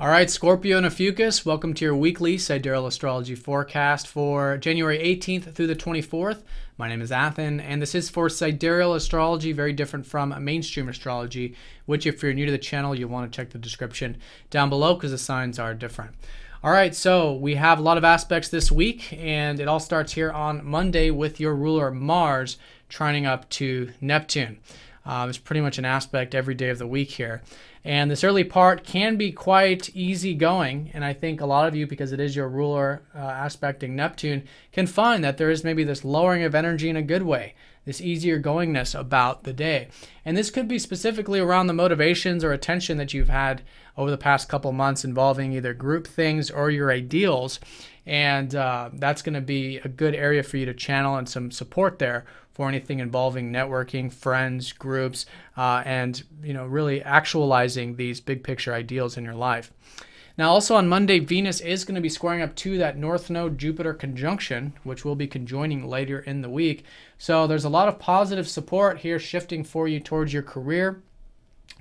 All right, Scorpio and Ophiuchus, welcome to your weekly Sidereal Astrology forecast for January 18th through the 24th. My name is Athen, and this is for Sidereal Astrology, very different from mainstream astrology, which if you're new to the channel, you'll want to check the description down below because the signs are different. All right, so we have a lot of aspects this week, and it all starts here on Monday with your ruler Mars trining up to Neptune. It's pretty much an aspect every day of the week here. And this early part can be quite easygoing, and I think a lot of you, because it is your ruler aspecting Neptune, can find that there is maybe this lowering of energy in a good way, this easier goingness about the day. And this could be specifically around the motivations or attention that you've had over the past couple months involving either group things or your ideals. And that's going to be a good area for you to channel and some support there for anything involving networking, friends, groups, and really actualizing these big picture ideals in your life. Now, also on Monday, Venus is going to be squaring up to that North Node Jupiter conjunction, which will be conjoining later in the week. So there's a lot of positive support here shifting for you towards your career,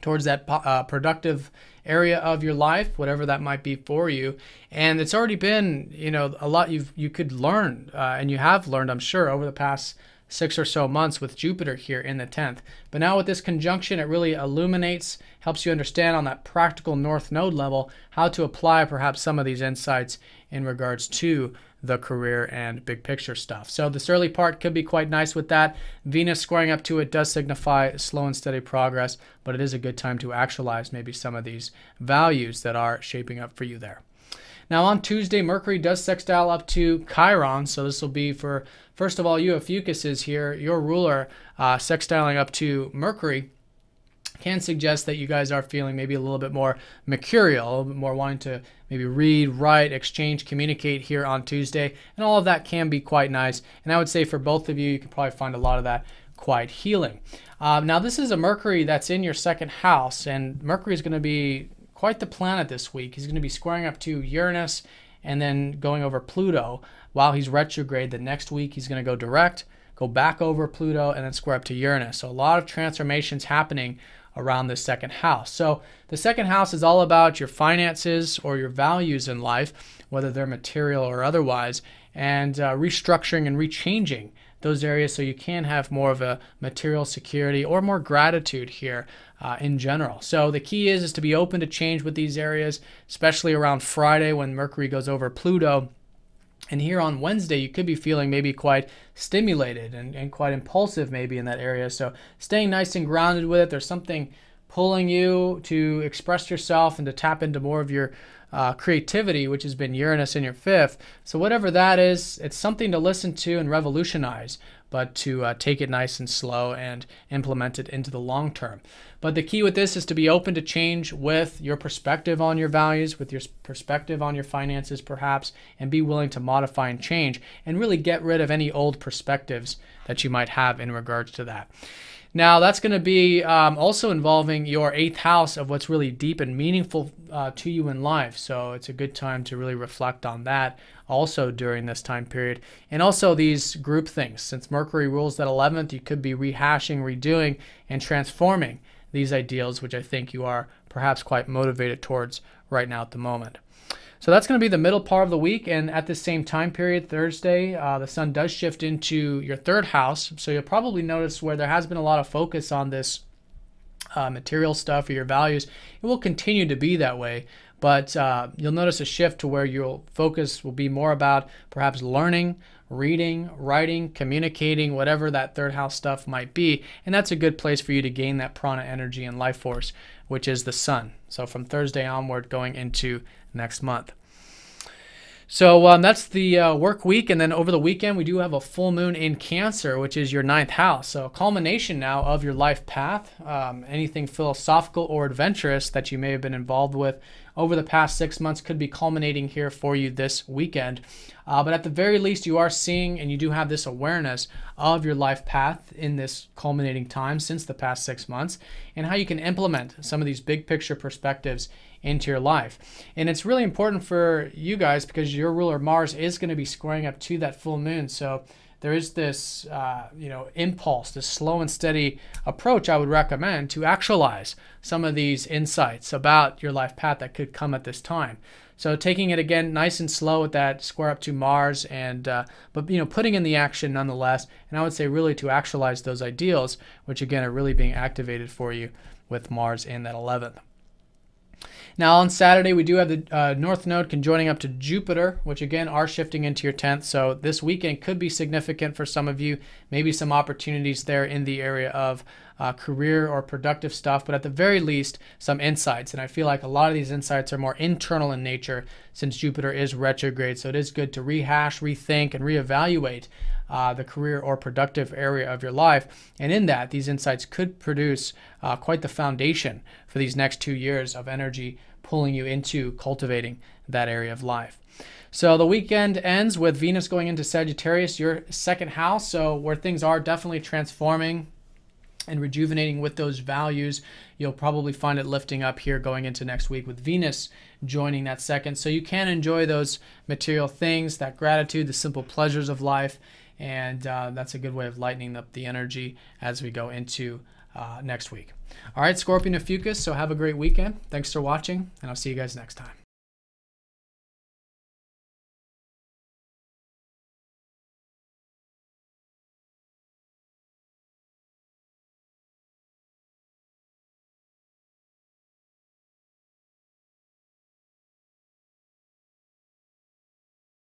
towards that productive area of your life, whatever that might be for you. And it's already been, a lot you could learn, and you have learned, I'm sure, over the past 6 or so months with Jupiter here in the 10th. But now with this conjunction, it really illuminates, helps you understand on that practical North Node level how to apply perhaps some of these insights in regards to the career and big picture stuff. So this early part could be quite nice with that. Venus squaring up to it does signify slow and steady progress, but it is a good time to actualize maybe some of these values that are shaping up for you there. Now on Tuesday, Mercury does sextile up to Chiron, so this will be for, first of all, you Ophiuchus is here, your ruler sextiling up to Mercury can suggest that you guys are feeling maybe a little bit more mercurial, a little bit more wanting to maybe read, write, exchange, communicate here on Tuesday, and all of that can be quite nice. And I would say for both of you, you can probably find a lot of that quite healing. Now this is a Mercury that's in your second house, and Mercury is going to be quite the planet this week. He's going to be squaring up to Uranus and then going over Pluto while he's retrograde. The next week he's going to go direct, go back over Pluto, and then square up to Uranus. So a lot of transformations happening around this second house. So the second house is all about your finances or your values in life, whether they're material or otherwise, and restructuring and rechanging those areas so you can have more of a material security or more gratitude here in general. So the key is to be open to change with these areas, especially around Friday when Mercury goes over Pluto. And here on Wednesday, you could be feeling maybe quite stimulated and quite impulsive maybe in that area. So staying nice and grounded with it. There's something pulling you to express yourself and to tap into more of your creativity, which has been Uranus in your fifth. So whatever that is, it's something to listen to and revolutionize, but to take it nice and slow and implement it into the long term. But the key with this is to be open to change with your perspective on your values, with your perspective on your finances perhaps, and be willing to modify and change and really get rid of any old perspectives that you might have in regards to that. Now, that's going to be also involving your 8th house of what's really deep and meaningful to you in life. So it's a good time to really reflect on that also during this time period. And also these group things. Since Mercury rules that 11th, you could be rehashing, redoing, and transforming these ideals, which I think you are perhaps quite motivated towards right now at the moment. So that's going to be the middle part of the week, and at the same time period, Thursday, the sun does shift into your 3rd house. So you'll probably notice where there has been a lot of focus on this material stuff or your values. It will continue to be that way, but you'll notice a shift to where your focus will be more about perhaps learning, reading, writing, communicating, whatever that 3rd house stuff might be. And that's a good place for you to gain that prana energy and life force, which is the sun. So from Thursday onward going into next month. So that's the work week, and then over the weekend we do have a full moon in Cancer, which is your 9th house. So a culmination now of your life path, anything philosophical or adventurous that you may have been involved with over the past 6 months could be culminating here for you this weekend. But at the very least, you are seeing and you do have this awareness of your life path in this culminating time since the past 6 months and how you can implement some of these big picture perspectives into your life. And it's really important for you guys because your ruler Mars is going to be squaring up to that full moon. So there is this impulse, this slow and steady approach I would recommend to actualize some of these insights about your life path that could come at this time. So taking it again nice and slow with that square up to Mars, and but putting in the action nonetheless. And I would say really to actualize those ideals, which again are really being activated for you with Mars in that 11th. Now on Saturday, we do have the North Node conjoining up to Jupiter, which again are shifting into your 10th. So this weekend could be significant for some of you, maybe some opportunities there in the area of career or productive stuff, but at the very least, some insights. And I feel like a lot of these insights are more internal in nature since Jupiter is retrograde. So it is good to rehash, rethink, and reevaluate the career or productive area of your life. And in that, these insights could produce quite the foundation for these next 2 years of energy pulling you into cultivating that area of life. So the weekend ends with Venus going into Sagittarius, your second house, so where things are definitely transforming and rejuvenating with those values. You'll probably find it lifting up here going into next week with Venus joining that second. So you can enjoy those material things, that gratitude, the simple pleasures of life, and that's a good way of lightening up the energy as we go into next week. All right, Scorpio and Ophiuchus, so have a great weekend. Thanks for watching, and I'll see you guys next time.